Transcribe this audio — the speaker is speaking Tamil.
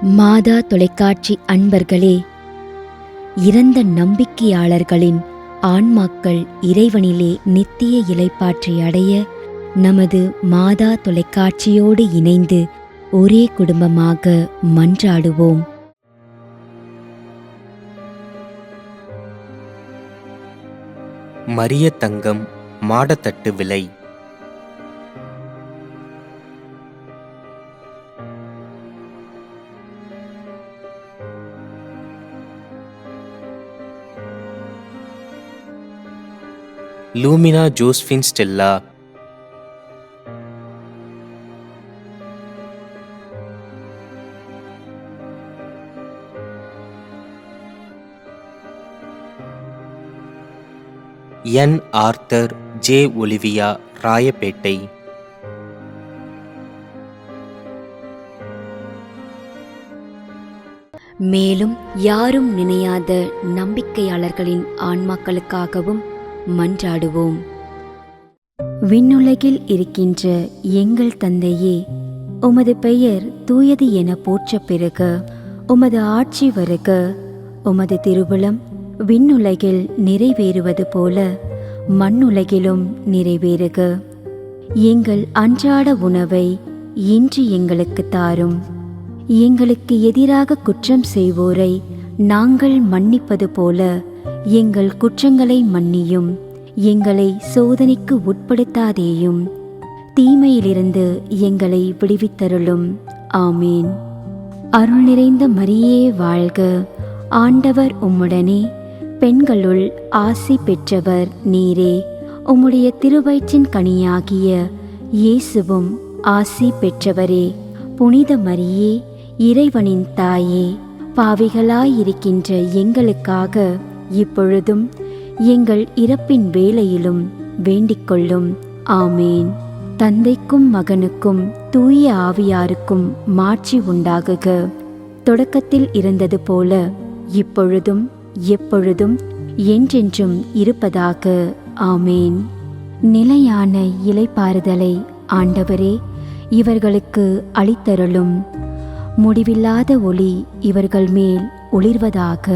மாதா தொலைக்காட்சி அன்பர்களே, இறந்த நம்பிக்கையாளர்களின் ஆன்மாக்கள் இறைவனிலே நித்திய இளைப்பாற்றி அடைய நமது மாதா தொலைக்காட்சியோடு இணைந்து ஒரே குடும்பமாக மன்றாடுவோம். Maria Thangam Madathattuvilai. Lumina Josephine Stella. N Arthur J Olivia, Royapettah. மேலும் யாரும் நினையாத நம்பிக்கையாளர்களின் ஆன்மாக்களுக்காகவும் மன்றாடுவோம். விண்ணுலகில் இருக்கின்ற எங்கள் தந்தையே, உமது பெயர் தூயது என போற்ற பெறுக. உமது ஆட்சி வருக. உமது திருவுளம் விண்ணுலகில் நிறைவேறுவது போல மண்ணுலகிலும் நிறைவேறுக. எங்கள் அன்றாட உணவை இன்று எங்களுக்கு தாரும். எங்களுக்கு எதிராக குற்றம் செய்வோரை நாங்கள் மன்னிப்பது போல எங்கள் குற்றங்களை மன்னியும். எங்களை சோதனைக்கு உட்படுத்தாதேயும், தீமையிலிருந்து எங்களை விடுவித்தருளும். ஆமீன். அருள் நிறைந்த மரியே வாழ்க. ஆண்டவர் உம்முடனே, பெண்களுள் ஆசி பெற்றவர் நீரே. உம்முடைய திருவயிற்றின் கனியாகிய இயேசுவும் ஆசி பெற்றவரே. புனித மரியே, இறைவனின் தாயே, பாவிகளாயிருக்கின்ற எங்களுக்காக இப்பொழுதும் எங்கள் இறப்பின் வேளையிலும் வேண்டிக்கொள்ளும். ஆமேன். தந்தைக்கும் மகனுக்கும் தூய ஆவியாருக்கும் மாட்சி உண்டாகுக. தொடக்கத்தில் இருந்தது போல இப்பொழுதும் எப்பொழுதும் என்றென்றும் இருப்பதாக. ஆமேன். நிலையான இளைப்பாறுதலை ஆண்டவரே இவர்களுக்கு அளித்தருளும். முடிவில்லாத ஒளி இவர்கள் மேல் ஒளிர்வதாக.